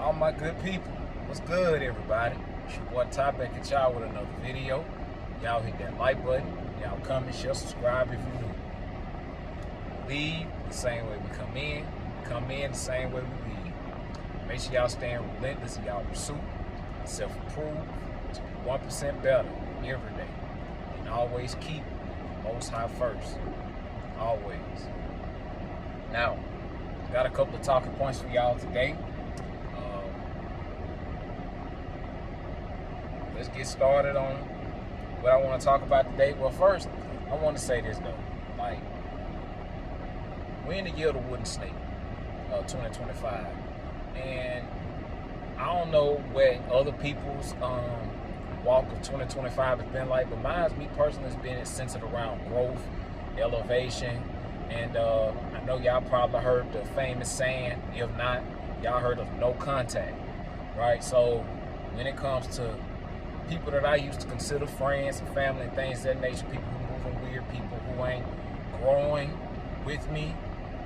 All my good people, what's good, everybody? It's your boy Ty back at y'all with another video. Y'all hit that like button. Y'all comment, share, subscribe if you new. Leave the same way we come in the same way we leave. Make sure y'all staying relentless in y'all pursuit, self-improve, to be 1% better every day. And always keep the Most High first. Always. Now, got a couple of talking points for y'all today. Let's get started on what I want to talk about today. Well, first, I want to say this though. Like, we're in the year of the wooden snake, 2025. And I don't know what other people's walk of 2025 has been like, but me personally, has been centered around growth, elevation, and I know y'all probably heard the famous saying, if not, y'all heard of no contact, right? So when it comes to people that I used to consider friends and family and things of that nature, people who moving weird, people who ain't growing with me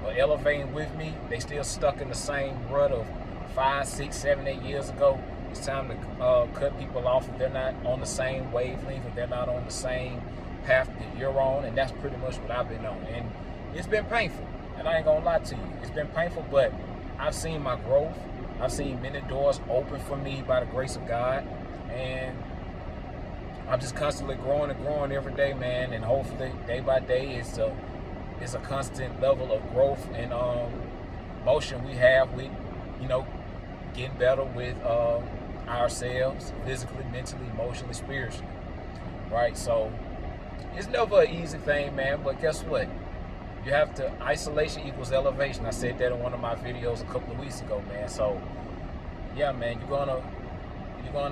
or elevating with me, they still stuck in the same rut of 5, 6, 7, 8 years ago. It's time to cut people off if they're not on the same wavelength, if they're not on the same path that you're on, and that's pretty much what I've been on. And it's been painful, and I ain't gonna lie to you. It's been painful, but I've seen my growth. I've seen many doors open for me by the grace of God, and I'm just constantly growing and growing every day, man. And hopefully, day by day, it's a constant level of growth and motion we have with, getting better with ourselves, physically, mentally, emotionally, spiritually, right? So it's never an easy thing, man. But guess what? You have to, isolation equals elevation. I said that in one of my videos a couple of weeks ago, man. So yeah, man, you're going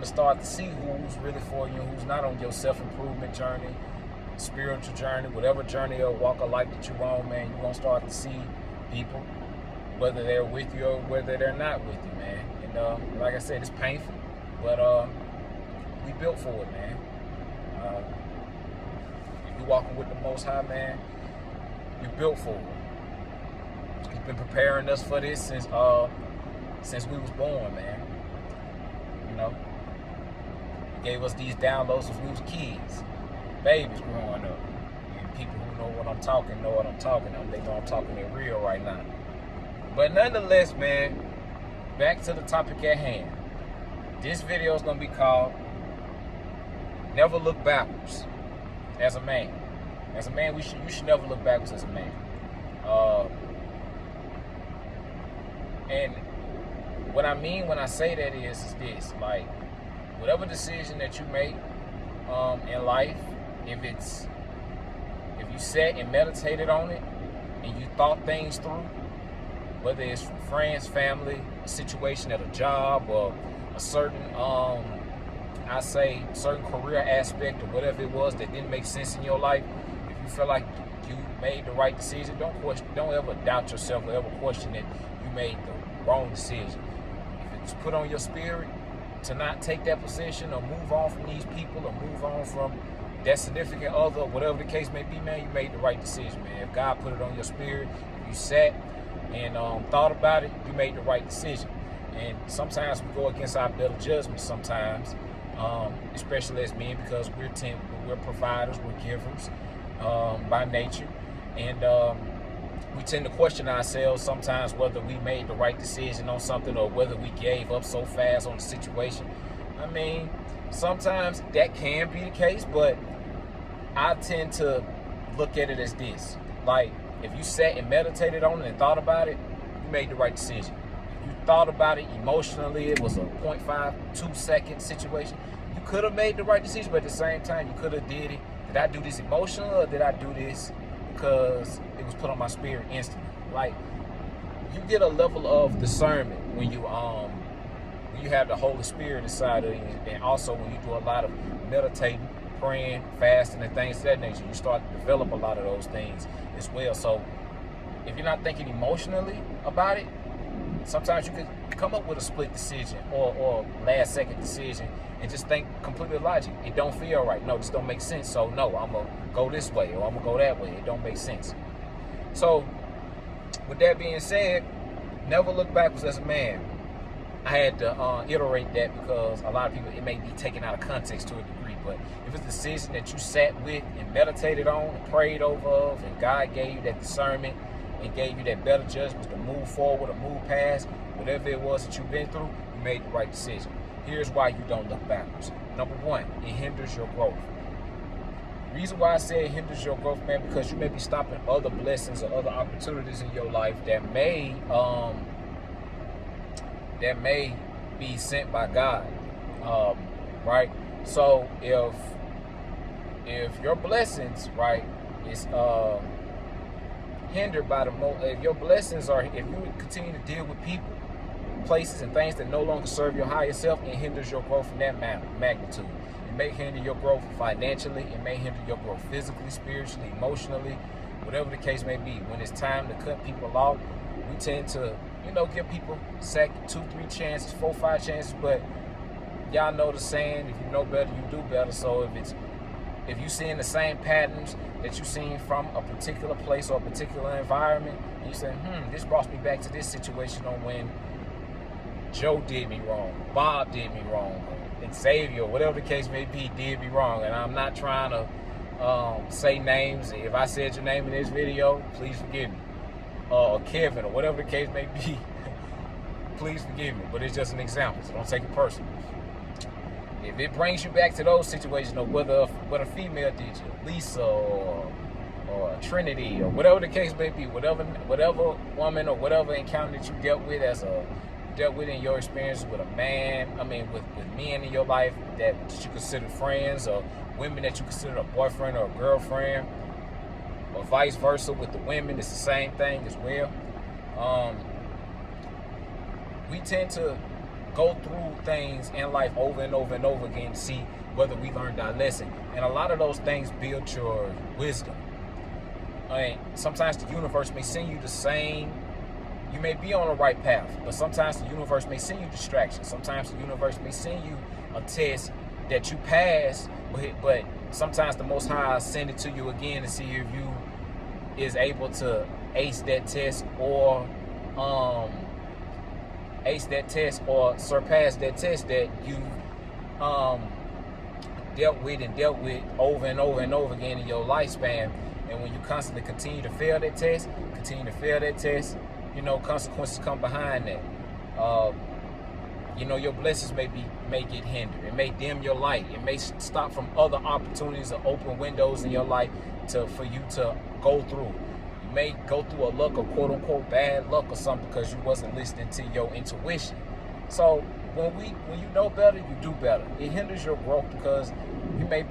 to start to see who's really for you and who's not on your self-improvement journey, spiritual journey, whatever journey or walk of life that you're on, man. You're going to start to see people, whether they're with you or whether they're not with you, man. And like I said, it's painful, but we built for it, man. If you're walking with the Most High, man, you're built for it. He's been preparing us for this since we was born, man. He gave us these downloads since we was kids, babies growing up. And people who know what I'm talking about. They know I'm talking it real right now. But nonetheless, man, back to the topic at hand. This video is gonna be called "Never Look Backwards as a Man." As a man, you should never look backwards as a man. And what I mean when I say that is this: like, whatever decision that you make in life, if you sat and meditated on it and you thought things through, whether it's from friends, family, a situation at a job, or a certain certain career aspect or whatever it was that didn't make sense in your life, if you feel like you made the right decision, don't ever doubt yourself or ever question that you made the wrong decision. If it's put on your spirit to not take that position or move on from these people or move on from that significant other, whatever the case may be, man, you made the right decision, man. If God put it on your spirit, if you sat and thought about it, you made the right decision. And sometimes we go against our better judgment sometimes, especially as men, because we're providers, we're givers by nature, and we tend to question ourselves sometimes whether we made the right decision on something or whether we gave up so fast on the situation. I mean, sometimes that can be the case, but I tend to look at it as this: like, if you sat and meditated on it and thought about it, you made the right decision. If you thought about it emotionally, it was a 0.52 second situation, you could have made the right decision, but at the same time, you could have did it. Did I do this emotionally, or did I do this because it was put on my spirit instantly? Like, you get a level of discernment when you have the Holy Spirit inside of you, and also when you do a lot of meditating, praying, fasting, and things of that nature. You start to develop a lot of those things as well. So if you're not thinking emotionally about it, sometimes you could come up with a split decision or last second decision and just think completely logic. It don't feel right. No, this don't make sense. So no, I'm gonna go this way or I'm gonna go that way. It don't make sense. So with that being said, never look backwards as a man. I had to iterate that because a lot of people, it may be taken out of context to a degree. But if it's a decision that you sat with and meditated on and prayed over, and God gave you that discernment and gave you that better judgment to move forward or move past whatever it was that you've been through, you made the right decision. Here's why you don't look backwards. Number one, it hinders your growth. The reason why I say it hinders your growth, man, because you may be stopping other blessings or other opportunities in your life that may be sent by God, right? So if your blessings, right, is hindered by if your blessings are, if you continue to deal with people, places, and things that no longer serve your higher self, it hinders your growth in that magnitude. It may hinder your growth financially. It may hinder your growth physically, spiritually, emotionally, whatever the case may be. When it's time to cut people off, we tend to, give people second, 2, 3 chances, 4, 5 chances. But y'all know the saying: if you know better, you do better. So if you seeing the same patterns that you seen from a particular place or a particular environment, and you say, this brought me back to this situation on when Joe did me wrong, Bob did me wrong, Xavier, whatever the case may be, did me wrong. And I'm not trying to say names. If I said your name in this video, please forgive me. Or Kevin, or whatever the case may be, please forgive me. But it's just an example, so don't take it personal. If it brings you back to those situations, or whether a female did you, Lisa or Trinity, or whatever the case may be, whatever woman or whatever encounter that you dealt with in your experience with a man, with men in your life that you consider friends, or women that you consider a boyfriend or a girlfriend, or vice versa with the women, it's the same thing as well. We tend to go through things in life over and over and over again to see whether we learned our lesson. And a lot of those things build your wisdom. Sometimes the universe may send you the same. You may be on the right path, but sometimes the universe may send you distractions. Sometimes the universe may send you a test that you pass, but sometimes the Most High send it to you again to see if you is able to ace that test or surpass that test that you dealt with over and over and over again in your lifespan. And when you constantly continue to fail that test, consequences come behind that. Your blessings may get hindered. It may dim your light. It may stop from other opportunities or open windows in your life for you to go through. You may go through a luck or quote unquote bad luck or something because you wasn't listening to your intuition. So when you know better, you do better. It hinders your growth because you may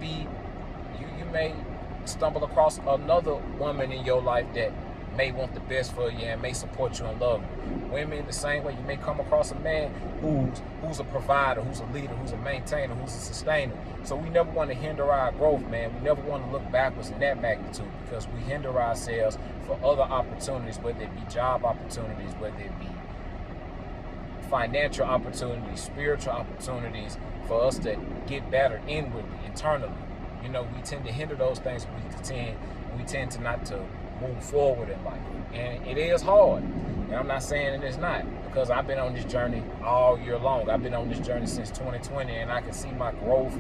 stumble across another woman in your life that may want the best for you and may support you and love you. Women, the same way, you may come across a man who's a provider, who's a leader, who's a maintainer, who's a sustainer. So we never want to hinder our growth, man. We never want to look backwards in that magnitude because we hinder ourselves for other opportunities, whether it be job opportunities, whether it be financial opportunities, spiritual opportunities, for us to get better inwardly, internally. We tend to hinder those things. We tend to not to move forward in life, and it is hard. And I'm not saying it is not, because I've been on this journey all year long. I've been on this journey since 2020, and I can see my growth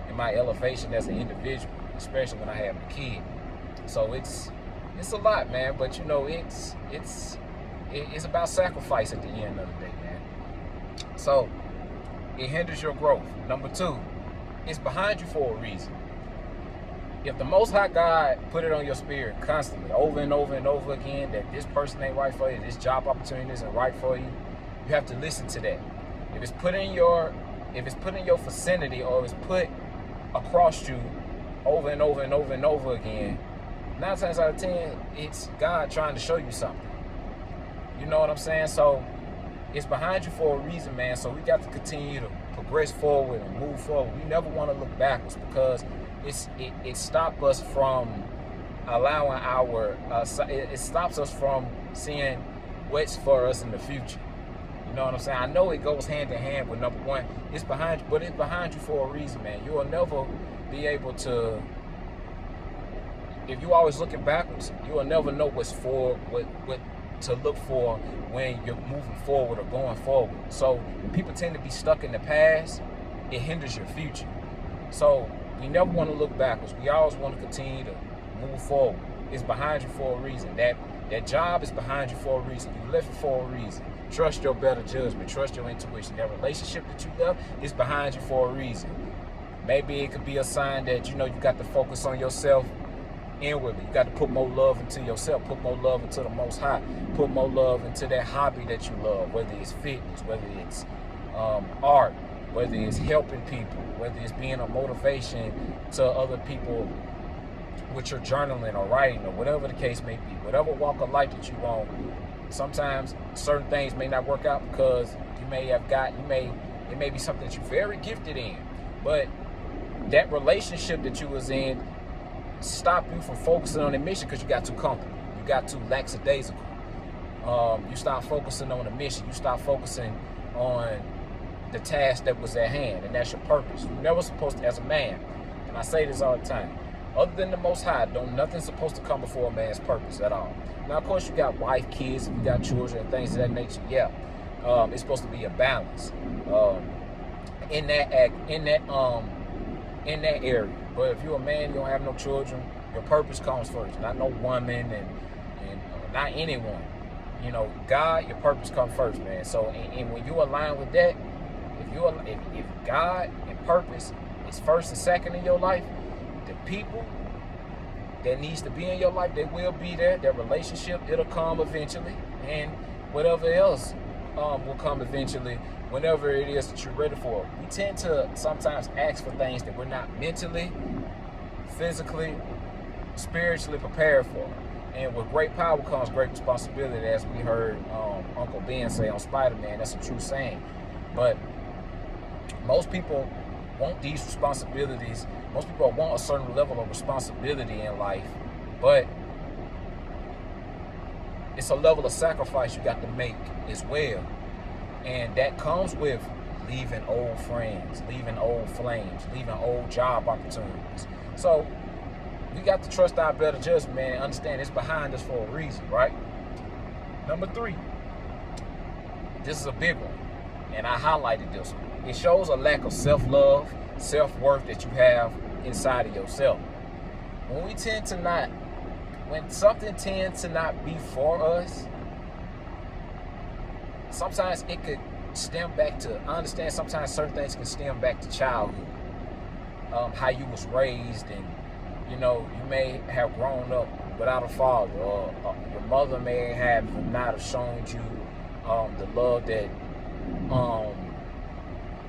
and my elevation as an individual, especially when I have a kid. So it's a lot, man. But it's about sacrifice at the end of the day, man. So it hinders your growth. Number 2, it's behind you for a reason. If the Most High God put it on your spirit constantly, over and over and over again, that this person ain't right for you, this job opportunity isn't right for you, you have to listen to that. If it's put in your vicinity, or it's put across you over and over and over and over again, 9 times out of 10, it's God trying to show you something. You know what I'm saying? So it's behind you for a reason, man. So we got to continue to progress forward and move forward. We never want to look backwards because it stops us from allowing it stops us from seeing what's for us in the future. You know what I'm saying? I know it goes hand in hand with number 1. It's behind you, but it's behind you for a reason, man. You will never be able to, if you always looking backwards, you will never know what's to look for when you're moving forward or going forward. So when people tend to be stuck in the past, it hinders your future. So we never want to look backwards. We always want to continue to move forward. It's behind you for a reason. That job is behind you for a reason. You left it for a reason. Trust your better judgment. Trust your intuition. That relationship that you left is behind you for a reason. Maybe it could be a sign that, you got to focus on yourself inwardly. You got to put more love into yourself. Put more love into the Most High. Put more love into that hobby that you love, whether it's fitness, whether it's art, whether it's helping people, whether it's being a motivation to other people with your journaling or writing or whatever the case may be. Whatever walk of life that you want, sometimes certain things may not work out because it may be something that you're very gifted in, but that relationship that you was in stopped you from focusing on the mission because you got too comfortable. You got too lackadaisical. You stopped focusing on the mission. You stopped focusing on the task that was at hand, and that's your purpose. You're never supposed to, as a man, and I say this all the time, other than the Most High, nothing's supposed to come before a man's purpose at all. Now, of course, you got wife, kids, you got children, and things of that nature. Yeah, it's supposed to be a balance in that area. But if you're a man, you don't have no children, your purpose comes first. Not no woman and not anyone. God, your purpose comes first, man. So, and when you align with that, if God and purpose is first and second in your life, the people that needs to be in your life, they will be there. That relationship, it'll come eventually, and whatever else will come eventually whenever it is that you're ready for it. We tend to sometimes ask for things that we're not mentally, physically, spiritually prepared for. And with great power comes great responsibility, as we heard Uncle Ben say on Spider-Man. That's a true saying. But most people want these responsibilities. Most people want a certain level of responsibility in life, but it's a level of sacrifice you got to make as well. And that comes with leaving old friends, leaving old flames, leaving old job opportunities. So we got to trust our better judgment, man, and understand it's behind us for a reason, right? Number 3, this is a big one, and I highlighted this one. It shows a lack of self-love, self-worth that you have inside of yourself. When something tends to not be for us, sometimes it could stem back to, I understand sometimes certain things can stem back to childhood, how you was raised, and you may have grown up without a father, or your mother may have not have shown you the love that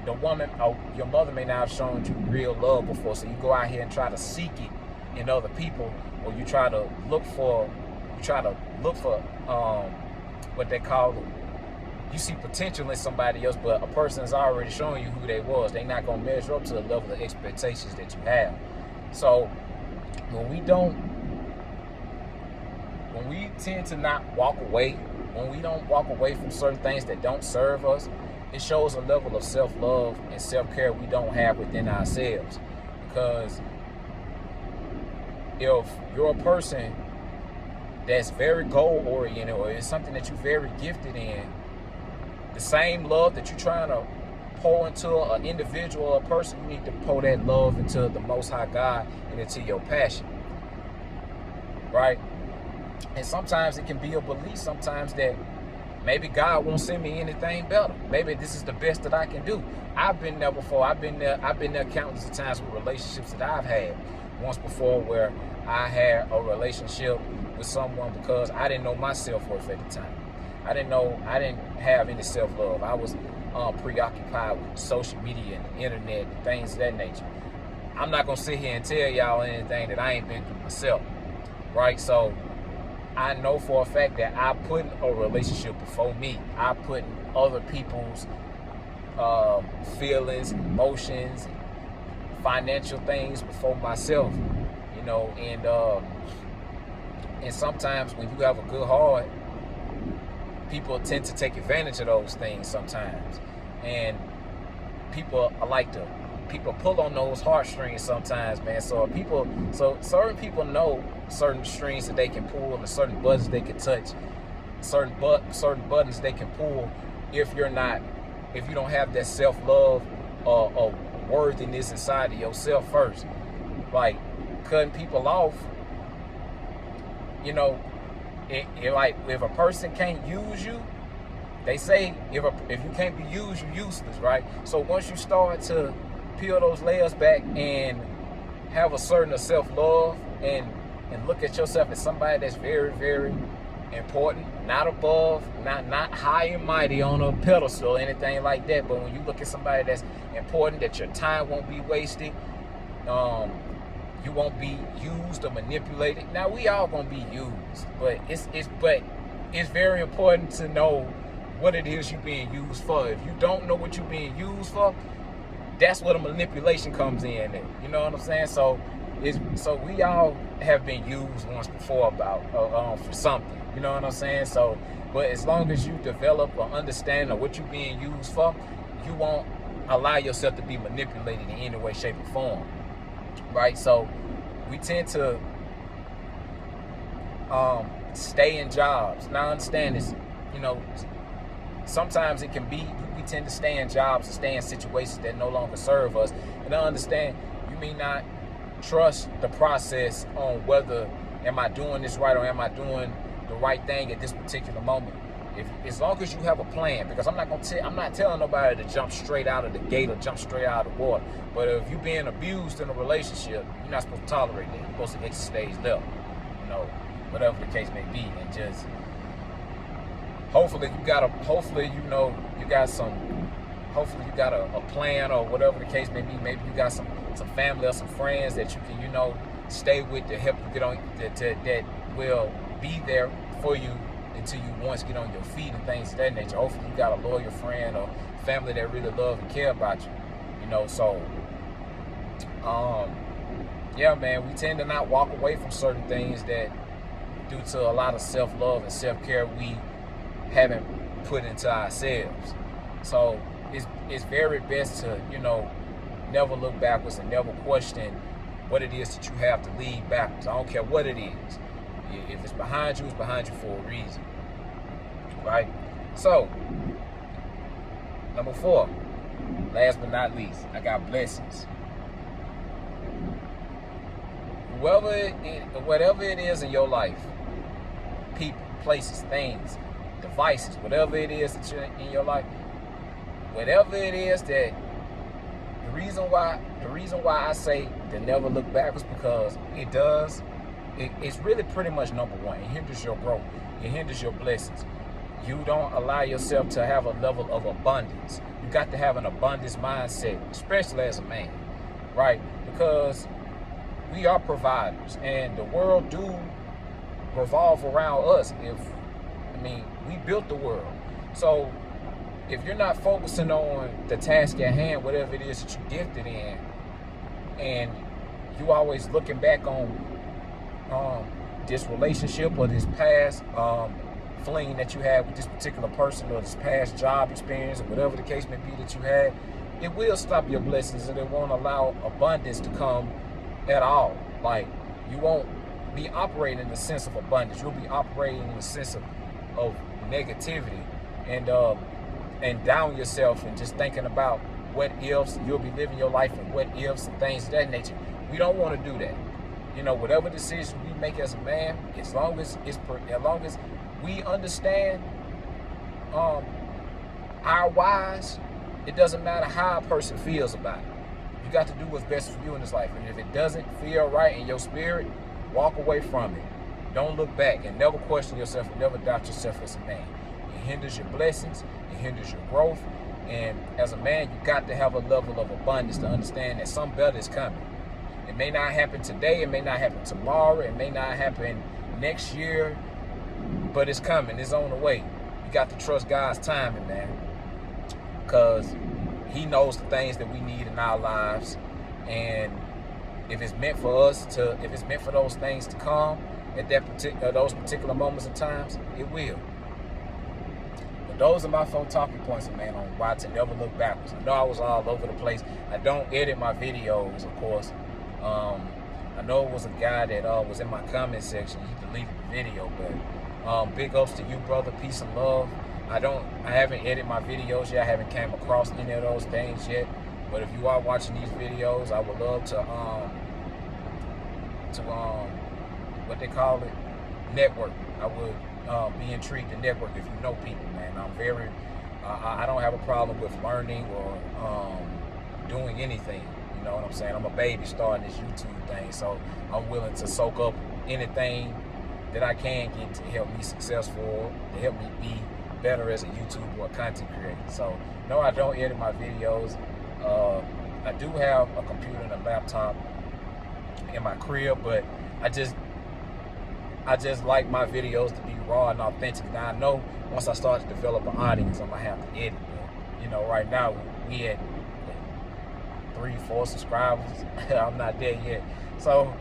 the woman, or your mother may not have shown you real love before. So you go out here and try to seek it in other people, or you try to look for what they call, you see potential in somebody else, but a person is already showing you who they was. They're not gonna measure up to the level of expectations that you have. So when we tend to not walk away, when we don't walk away from certain things that don't serve us, it shows a level of self-love and self-care we don't have within ourselves. Because if you're a person that's very goal-oriented, or it's something that you're very gifted in, the same love that you're trying to pour into an individual or a person, you need to pour that love into the Most High God and into your passion, right? And sometimes it can be a belief sometimes that maybe God won't send me anything better. Maybe this is the best that I can do. I've been there before. I've been there countless of times with relationships that I've had. Once before, where I had a relationship with someone because I didn't know my self-worth at the time. I didn't have any self-love. I was preoccupied with social media and the internet and things of that nature. I'm not gonna sit here and tell y'all anything that I ain't been through myself, right? So I know for a fact that I put a relationship before me. I put other people's feelings, emotions, financial things before myself, and sometimes when you have a good heart, people tend to take advantage of those things sometimes, and people pull on those heartstrings sometimes, man. So certain people know certain strings that they can pull and certain buttons they can touch certain buttons they can pull if you don't have that self-love or worthiness inside of yourself first. Like cutting people off, you know, like if a person can't use you, they say if you can't be used, you're useless, right? So once you start to peel those layers back and have a certain self-love and look at yourself as somebody that's very, very important, not above, not high and mighty on a pedestal or anything like that, but when you look at somebody that's important, that your time won't be wasted, you won't be used or manipulated. Now we all gonna be used, but it's very important to know what it is you're being used for. If you don't know what you're being used for, that's where the manipulation comes in. You know what I'm saying? So we all have been used once before for something. You know what I'm saying? So, but as long as you develop or understand of what you're being used for, you won't allow yourself to be manipulated in any way, shape, or form. Right? So we tend to stay in jobs. Now I understand this, you know, sometimes it can be, we tend to stay in jobs and stay in situations that no longer serve us. And I understand you may not trust the process on whether am I doing this right or am I doing the right thing at this particular moment. As long as you have a plan, because I'm not telling nobody to jump straight out of the gate or jump straight out of the water. But if you're being abused in a relationship, you're not supposed to tolerate that. You're supposed to exit stage left, you know, whatever the case may be, and just hopefully you got a plan or whatever the case may be. Maybe you got some family or some friends that you can, you know, stay with to help you get on that will be there for you until you once get on your feet and things of that nature. Hopefully you got a loyal friend or family that really love and care about you, you know. So yeah, man, we tend to not walk away from certain things that due to a lot of self-love and self-care we haven't put into ourselves. So it's very best to, you know, never look backwards and never question what it is that you have to leave backwards. I don't care what it is. If it's behind you, it's behind you for a reason, right? So, number 4, last but not least, I got blessings. Whatever it is in your life, people, places, things, devices, whatever it is that you're in your life, whatever it is that the reason why I say to never look backwards, because it's really pretty much number 1. It hinders your growth. It hinders your blessings. You don't allow yourself to have a level of abundance. You got to have an abundance mindset, especially as a man, right? Because we are providers, and the world do revolve around us. We built the world. So if you're not focusing on the task at hand, whatever it is that you're gifted in, and you always looking back on this relationship or this past fling that you had with this particular person, or this past job experience, or whatever the case may be that you had, it will stop your blessings, and it won't allow abundance to come at all. Like, you won't be operating in the sense of abundance. You'll be operating in the sense of negativity and down yourself, and just thinking about what ifs. You'll be living your life in what ifs and things of that nature. We don't want to do that. You know, whatever decision we make as a man, as long as we understand our whys, it doesn't matter how a person feels about it. You got to do what's best for you in this life. And if it doesn't feel right in your spirit, walk away from it. Don't look back, and never question yourself, and never doubt yourself as a man. It hinders your blessings, it hinders your growth. And as a man, you got to have a level of abundance to understand that something better is coming. It may not happen today, it may not happen tomorrow, it may not happen next year, but it's coming, it's on the way. You got to trust God's timing, man, because He knows the things that we need in our lives. And if it's meant for those things to come at those particular moments and times, it will. But those are my 4 talking points, man, on why to never look backwards. I know I was all over the place. I don't edit my videos, of course. I know it was a guy that was in my comment section. He deleted the video, but Big ups to you, brother. Peace and love. I haven't edited my videos yet. I haven't came across any of those things yet. But if you are watching these videos, I would love to what they call it, network. I would be intrigued to network if you know people, man. I'm very, I don't have a problem with learning or doing anything. You know what I'm saying? I'm a baby starting this YouTube thing, so I'm willing to soak up anything that I can get to help me successful, to help me be better as a YouTuber or content creator. So no, I don't edit my videos. I do have a computer and a laptop in my crib, but I just like my videos to be raw and authentic. Now I know once I start to develop an audience, I'm gonna have to edit. But, you know, right now we at 3-4 subscribers. I'm not there yet, so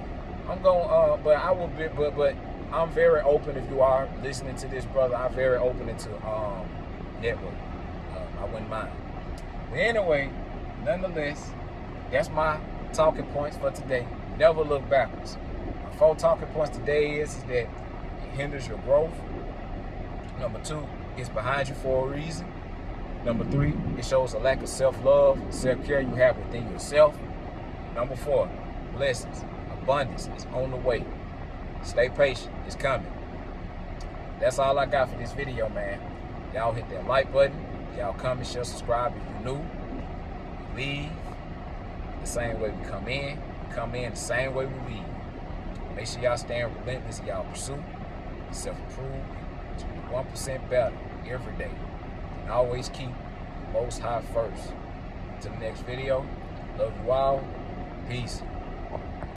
I'm going. But I will be. But I'm very open. If you are listening to this, brother, I'm very open into network. I wouldn't mind. But anyway, nonetheless, that's my talking points for today. Never look backwards. My 4 talking points today is that it hinders your growth. Number 2, it's behind you for a reason. Number 3, it shows a lack of self-love, self-care you have within yourself. Number 4, blessings, abundance is on the way. Stay patient, it's coming. That's all I got for this video, man. Y'all hit that like button. Y'all comment, share, subscribe if you're new. We leave the same way we come in. We come in the same way we leave. Make sure y'all stay relentless in y'all pursuit. Self-improve to be 1% better every day. And always keep Most High first. Until the next video, love you all. Peace.